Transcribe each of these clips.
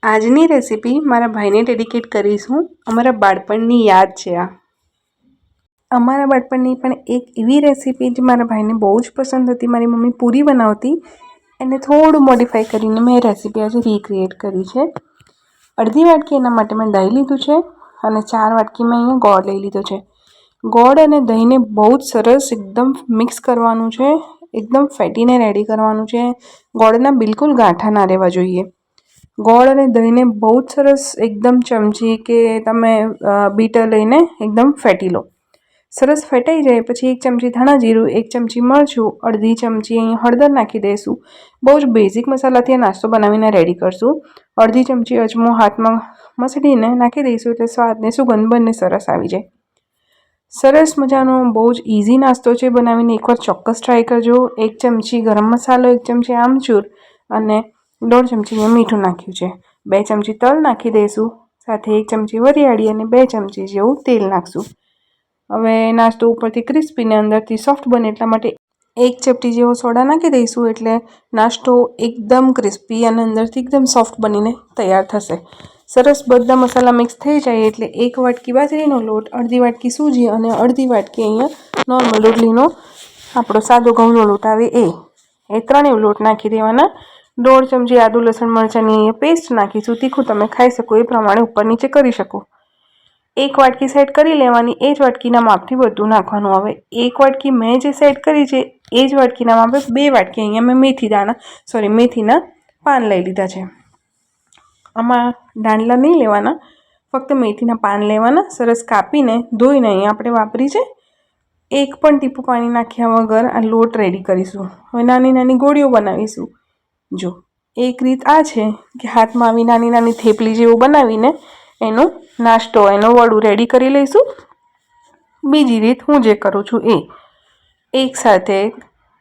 આજની રેસીપી મારા ભાઈને ડેડિકેટ કરીશ હું. અમારા બાળપણની યાદ છે આ. અમારા બાળપણની પણ એક એવી રેસીપી જે મારા ભાઈને બહુ જ પસંદ હતી. મારી મમ્મી પૂરી બનાવતી, એને થોડું મોડિફાઈ કરીને મેં રેસીપી આજે રીક્રિએટ કરી છે. અડધી વાટકી એના માટે મેં દહીં લીધું છે અને 4 વાટકી મેં અહીંયા ગોળ લઈ લીધો છે. ગોળ અને દહીંને બહુ જ સરસ એકદમ મિક્સ કરવાનું છે, એકદમ ફેટીને રેડી કરવાનું છે. ગોળના બિલકુલ ગાંઠા ના રહેવા જોઈએ. ગોળ અને દહીંને બહુ જ સરસ એકદમ ચમચી કે તમે બીટર લઈને એકદમ ફેટી લો. સરસ ફેટાઈ જાય પછી 1 ચમચી ધાણા જીરું, 1 ચમચી મરચું, અડધી ચમચી અહીં હળદર નાખી દઈશું. બહુ જ બેઝિક મસાલાથી આ નાસ્તો બનાવીને રેડી કરશું. અડધી ચમચી અજમો હાથમાં મસળીને નાખી દઈશું એટલે સ્વાદને સુગંધ બંને સરસ આવી જાય. સરસ મજાનો બહુ જ ઇઝી નાસ્તો છે, બનાવીને એકવાર ચોક્કસ ટ્રાય કરજો. 1 ચમચી ગરમ મસાલો, 1 ચમચી આમચૂર અને 1.5 ચમચી મીઠું નાખ્યું છે. 2 ચમચી તલ નાખી દઈશું, સાથે 1 ચમચી વરિયાળી અને 2 ચમચી જેવું તેલ નાખશું. હવે નાસ્તો ઉપરથી ક્રિસ્પી ને અંદરથી સોફ્ટ બને એટલા માટે 1 ચપટી જેવો સોડા નાખી દઈશું એટલે નાસ્તો એકદમ ક્રિસ્પી અને અંદરથી એકદમ સોફ્ટ બનીને તૈયાર થશે. સરસ બધા મસાલા મિક્સ થઈ જાય એટલે 1 વાટકી બાજરીનો લોટ, અડધી વાટકી સૂજી અને અડધી વાટકી અહીંયા નોર્મલ રોટલીનો આપણો સાદો ઘઉંનો લોટ આવે એ ત્રણેય લોટ નાખી દેવાના. 1.5 ચમચી આદુ લસણ મરચાંની પેસ્ટ નાખીશું. તીખું તમે ખાઈ શકો એ પ્રમાણે ઉપર નીચે કરી શકો. 1 વાટકી સેટ કરી લેવાની, એ જ વાટકીના માપથી બધું નાખવાનું. હવે 1 વાટકી મેં જે સેટ કરી છે એ જ વાટકીના માપે 2 વાટકી અહીંયા મેં મેથીના પાન લઈ લીધા છે. આમાં દાંડલા નહીં લેવાના, ફક્ત મેથીના પાન લેવાના. સરસ કાપીને ધોઈને અહીંયા આપણે વાપરી છે. 1 પણ ટીપું પાણી નાખ્યા વગર આ લોટ રેડી કરીશું. હવે નાની નાની ગોળીઓ બનાવીશું. જો એક રીત આ છે કે હાથમાં આવી નાની નાની થેપલી જેવું બનાવીને એનો નાસ્તો, એનો વડું રેડી કરી લઈશું. બીજી રીત હું જે કરું છું એ એકસાથે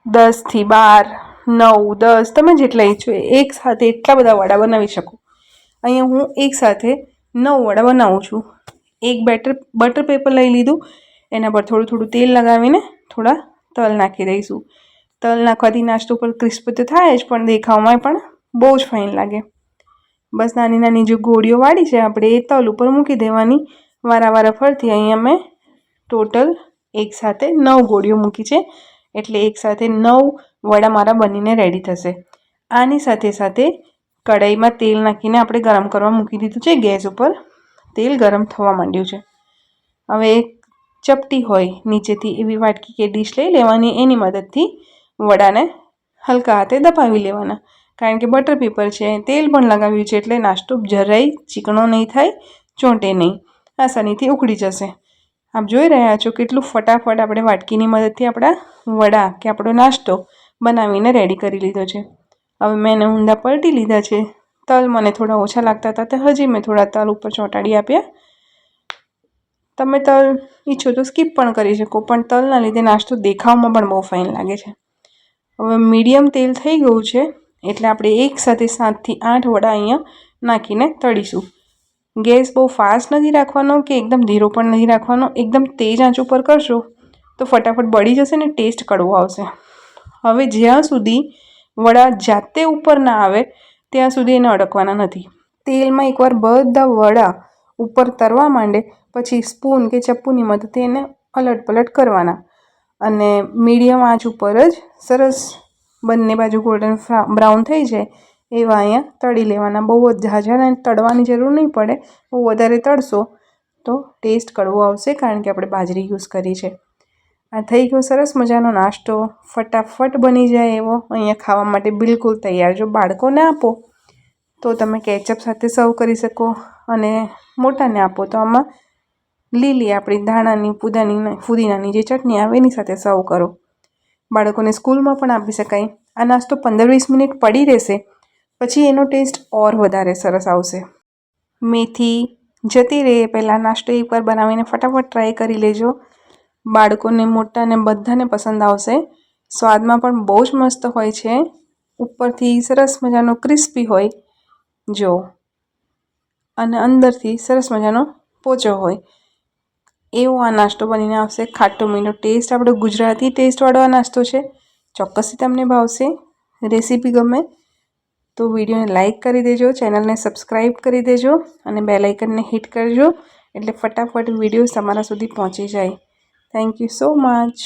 10 થી 12, 9, 10 તમે જેટલા ઈચ્છો એકસાથે એટલા બધા વડા બનાવી શકો. અહીંયા હું એકસાથે 9 વડા બનાવું છું. એક બટર પેપર લઈ લીધું, એના પર થોડું થોડું તેલ લગાવીને થોડા તલ નાખી દઈશું. તલ નાખવાથી નાસ્તો પર ક્રિસ્પ તો થાય જ, પણ દેખાવમાં પણ બહુ જ ફાઇન લાગે. બસ નાની નાની જે ગોળીઓ વાળી છે આપણે એ તલ ઉપર મૂકી દેવાની. વારા ફરતી અહીંયા મેં ટોટલ એકસાથે 9 ગોળીઓ મૂકી છે એટલે એકસાથે 9 વડા મારા બનીને રેડી થશે. આની સાથે સાથે કઢાઈમાં તેલ નાખીને આપણે ગરમ કરવા મૂકી દીધું છે ગેસ ઉપર. તેલ ગરમ થવા માંડ્યું છે. હવે એક ચપટી હોય નીચેથી એવી વાટકી કે ડીશ લઈ લેવાની, એની મદદથી વડાને હલકા હાથે દબાવી લેવાના. કારણ કે બટર પેપર છે, તેલ પણ લગાવ્યું છે એટલે નાસ્તો જરાય ચીકણો નહીં થાય, ચોંટે નહીં, આસાનીથી ઉકળી જશે. આપ જોઈ રહ્યા છો કેટલું ફટાફટ આપણે વાટકીની મદદથી આપણા વડા કે આપણો નાસ્તો બનાવીને રેડી કરી લીધો છે. હવે મેં ઊંધા પલટી લીધા છે. તલ મને થોડા ઓછા લાગતા હતા તો હજી મેં થોડા તલ ઉપર ચોંટાડી આપ્યા. તમે તલ ઈચ્છો તો સ્કીપ પણ કરી શકો, પણ તલના લીધે નાસ્તો દેખાવમાં પણ બહુ ફાઇન લાગે છે. હવે મીડિયમ તેલ થઈ ગયું છે એટલે આપણે એકસાથે 7 થી 8 વડા અહીંયા નાખીને તળીશું. ગેસ બહુ ફાસ્ટ નથી રાખવાનો કે એકદમ ધીરો પણ નથી રાખવાનો. એકદમ તેજ આંચ ઉપર કરશો તો ફટાફટ બળી જશે ને ટેસ્ટ કડવો આવશે. હવે જ્યાં સુધી વડા જાતે ઉપર ના આવે ત્યાં સુધી એને અડકવાના નથી. તેલમાં એકવાર બધા વડા ઉપર તરવા માંડે પછી સ્પૂન કે ચપ્પુની મદદથી એને અલટ પલટ કરવાના અને મીડિયમ આંચ ઉપર જ સરસ બંને બાજુ ગોલ્ડન બ્રાઉન થઈ જાય એવા અહીંયા તળી લેવાના. બહુ જ ઝાઝા તળવાની જરૂર નહીં પડે. બહુ વધારે તળશો તો ટેસ્ટ કડવો આવશે કારણ કે આપણે બાજરી યુઝ કરી છે. આ થઈ ગયો સરસ મજાનો નાસ્તો, ફટાફટ બની જાય એવો. અહીંયા ખાવા માટે બિલકુલ તૈયાર. જો બાળકોને આપો તો તમે કેચઅપ સાથે સર્વ કરી શકો અને મોટાને આપો તો આમાં લીલી આપણી ધાણાની ફુદીનાની જે ચટણી આવે એની સાથે સર્વ કરો. બાળકોને સ્કૂલમાં પણ આપી શકાય. આ નાસ્તો 15-20 મિનિટ પડી રહેશે પછી એનો ટેસ્ટ ઓર વધારે સરસ આવશે. મેથી જતી રહે પહેલાં નાસ્તો એકવાર બનાવીને ફટાફટ ટ્રાય કરી લેજો. બાળકોને મોટાને બધાને પસંદ આવશે. સ્વાદમાં પણ બહુ જ મસ્ત હોય છે. ઉપરથી સરસ મજાનો ક્રિસ્પી હોય જો અને અંદરથી સરસ મજાનો પોચો હોય એવો આ નાસ્તો બનીને આવશે. ખાટો મીઠો ટેસ્ટ, આપણો ગુજરાતી ટેસ્ટવાળો આ નાસ્તો છે. ચોક્કસથી તમને ભાવશે. રેસીપી ગમે તો વિડીયોને લાઇક કરી દેજો, ચેનલને સબસ્ક્રાઈબ કરી દેજો અને બેલ આઇકનને હિટ કરજો એટલે ફટાફટ વિડીયો તમારા સુધી પહોંચી જાય. Thank you so much.